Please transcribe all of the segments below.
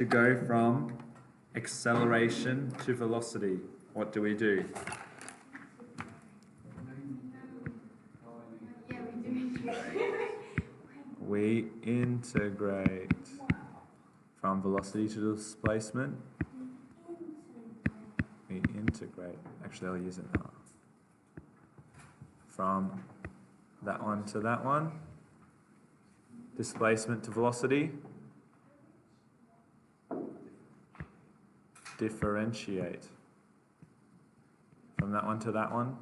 To go from acceleration to velocity, what do we do? We integrate from velocity to displacement. We integrate. Actually, I'll use it now. From that one to that one. Displacement to velocity. Differentiate. From that one to that one.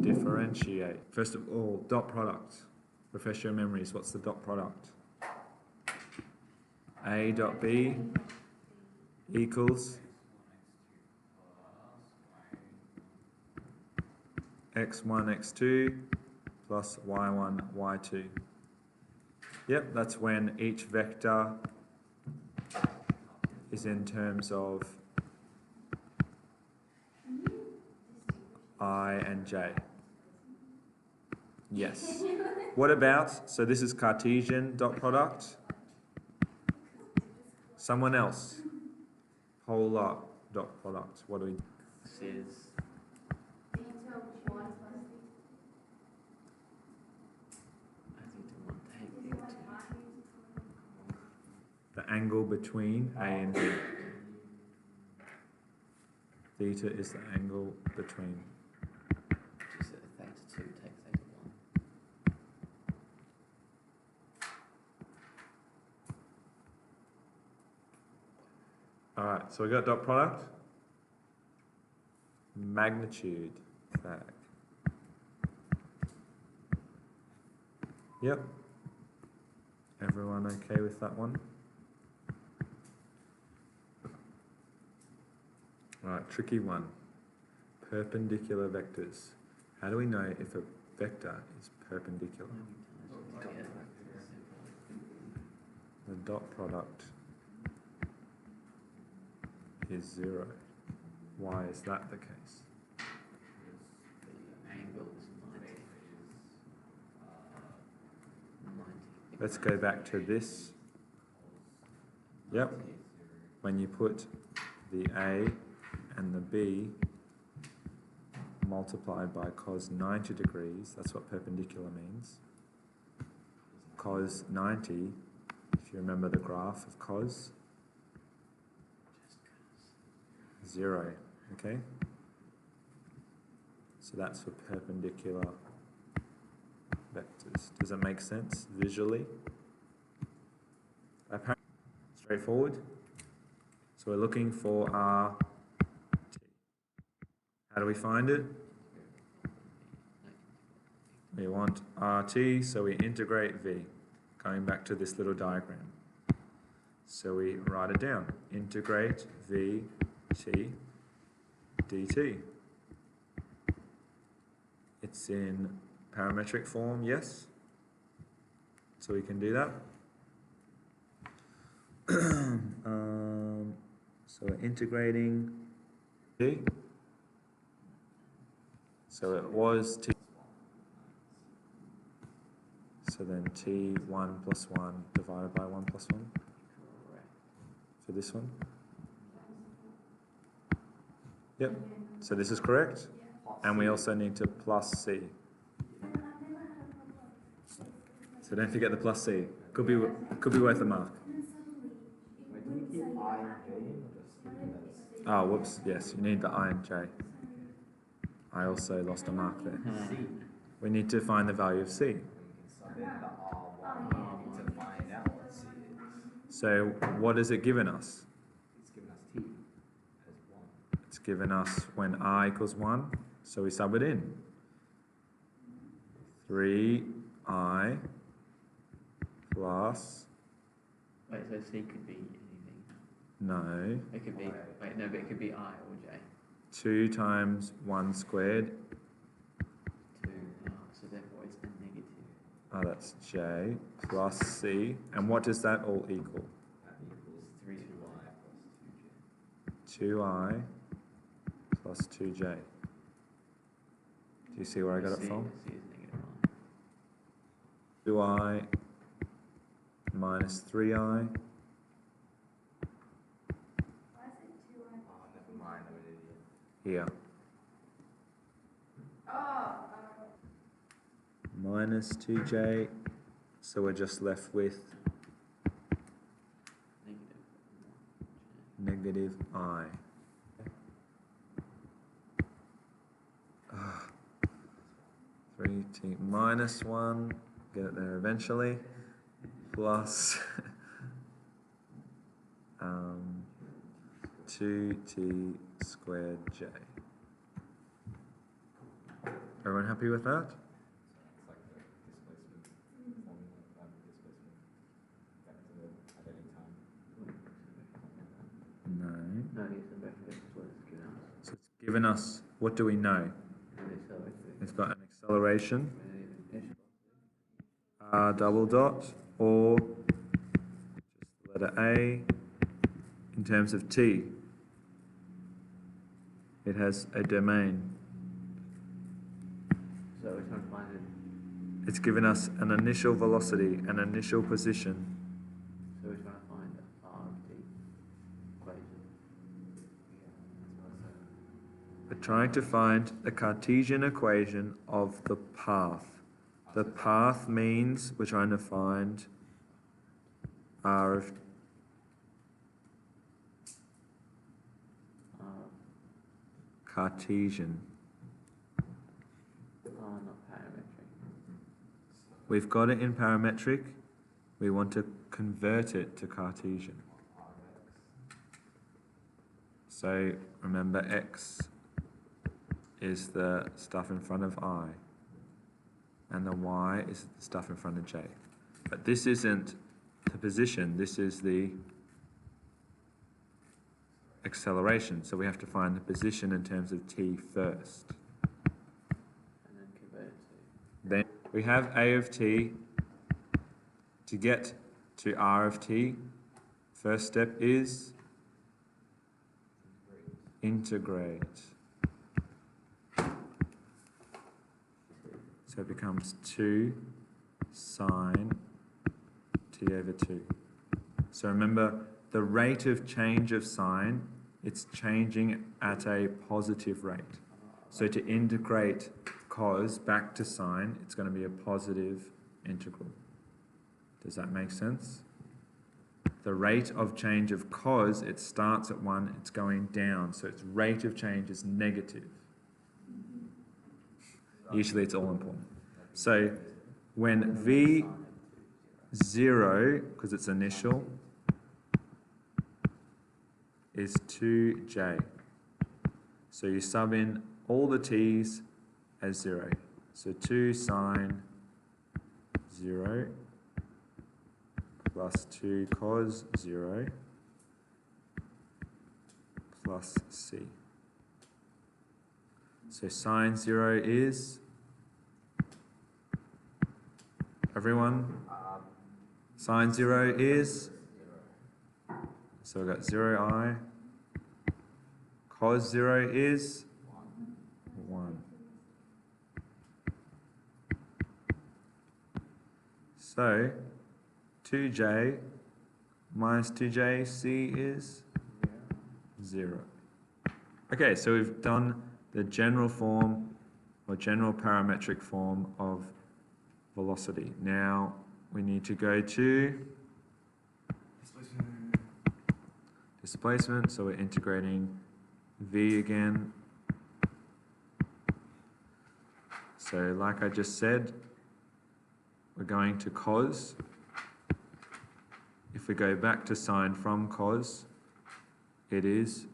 Differentiate. First of all, dot product. Refresh your memories. What's the dot product? A dot B equals x1, x2 plus y1, y2. Yep, that's when each vector is in terms of I and j. Yes. What about, so this is Cartesian dot product. Someone else. Polar dot product. What do we? This is the angle between A and B. Theta is the angle between. just theta 2 take theta 1. Alright, so we got dot product. Magnitude. Fag. Yep. Everyone okay with that one? Alright, tricky one. Perpendicular vectors. How do we know if a vector is perpendicular? The dot product is 0. Why is that the case? The angle is 90. Let's go back to this. Yep. When you put the A and the B multiplied by cos 90 degrees, that's what perpendicular means. Cos 90, if you remember the graph of cos, 0, okay? So that's for perpendicular vectors. Does that make sense visually? Apparently, straightforward. So we're looking for R T. How do we find it? We want RT, so we integrate V. Going back to this little diagram. So we write it down. Integrate V T dt. It's in parametric form, yes? So we can do that. So we're integrating T. So it was T. So then T1 plus 1 divided by 1 plus 1 for this one. Yep, so this is correct. And we also need to plus C. So don't forget the plus C. Could be worth a mark. Oh, whoops, yes, you need the I and J. I also lost a mark there. We need to find the value of C. So what has it given us? It's given us when I equals 1, so we sub it in. 3I plus... Wait, so C could be anything? No. It could be, wait, no, but it could be I or J. 2 times 1 squared. 2, so therefore it's a negative. Oh, that's J plus C. And what does that all equal? That equals 3I plus 2I plus 2J. Do you see where I got it from? C is negative 2I minus 3I here. Minus 2j, so we're just left with negative I. 3t minus 1, get it there eventually, plus 2t squared j. Everyone happy with that? No. No, it's the vector is what it's given us. So it's given us, what do we know? It's got an acceleration, r double dot, or just the letter A. In terms of t, it has a domain. So we're trying to find it. It's given us an initial velocity, an initial position. So we're trying to find R of t equation. We're trying to find the Cartesian equation of the path. The path means we're trying to find r of Cartesian. Not parametric. We've got it in parametric. We want to convert it to Cartesian. So remember, x is the stuff in front of I, and the y is the stuff in front of j. But this isn't the position, this is the acceleration. So we have to find the position in terms of t first. And then convert it to. Then we have a of t. To get to r of t, first step is integrate. So it becomes 2 sine t over 2. So remember, the rate of change of sine, it's changing at a positive rate. So to integrate cos back to sine, it's going to be a positive integral. Does that make sense? The rate of change of cos, it starts at 1, it's going down. So its rate of change is negative. Usually it's all important. So when v 0, because it's initial, is 2j. So you sub in all the t's as 0. So 2 sine 0 plus 2 cos 0 plus c. So sine 0 is, everyone? Sine 0 is, so we've got 0i. Cos 0 is 1. So 2j minus 2j, c is 0. Okay, so we've done the general form or general parametric form of velocity. Now we need to go to displacement, so we're integrating v again. So like I just said, we're going to cos. If we go back to sine from cos, it is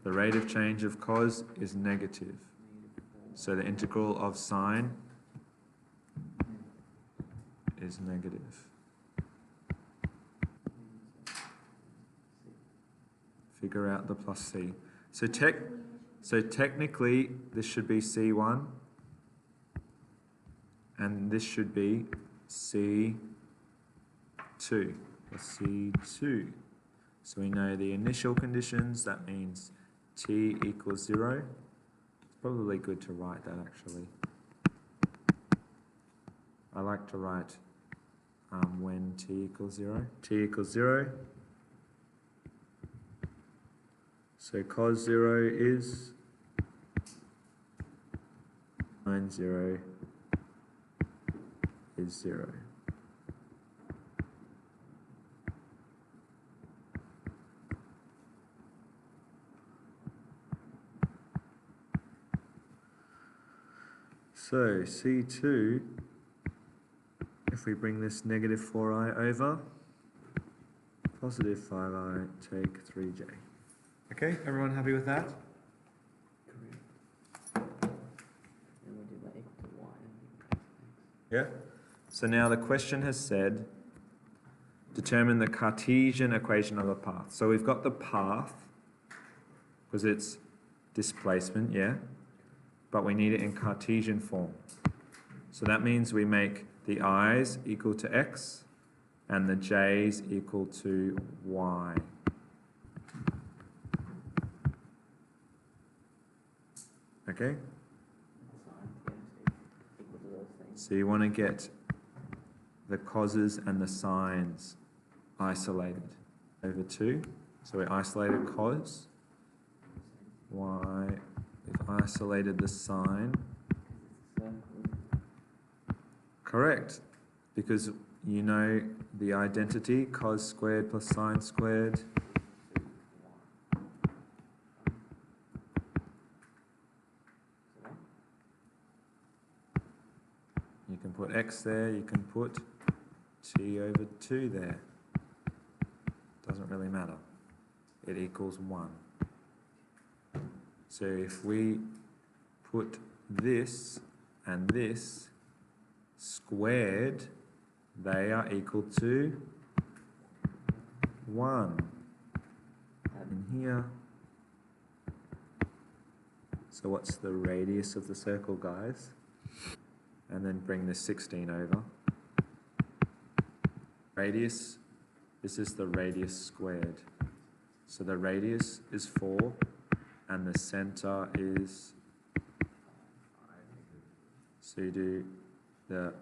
the rate of change of cos is negative. So the integral of sine is negative. Figure out the plus c. So technically this should be c1 and this should be c2 plus c2. So we know the initial conditions, that means t equals 0. It's probably good to write that actually. I like to write when t equals 0. T equals 0. So cos 0 is sine 0 is 0. So C2, if we bring this negative 4i over, positive 5i, take 3j. Okay, everyone happy with that? Correct. And we do that equal to y and x. Yeah. So now the question has said, determine the Cartesian equation of a path. So we've got the path, because it's displacement, yeah? But we need it in Cartesian form. So that means we make the i's equal to x and the j's equal to y. Okay? Equal to those things. So you want to get the causes and the sines isolated over 2. So we isolated cos, y, we've isolated the sine. Correct, because you know the identity, cos squared plus sine squared. You can put x there, you can put t over 2 there. Doesn't really matter. It equals 1. So if we put this and this squared, they are equal to 1 in here. So what's the radius of the circle, guys? And then bring this 16 over. Radius, this is the radius squared. So the radius is 4 and the center is, so you do the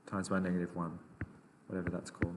times by -1, whatever that's called.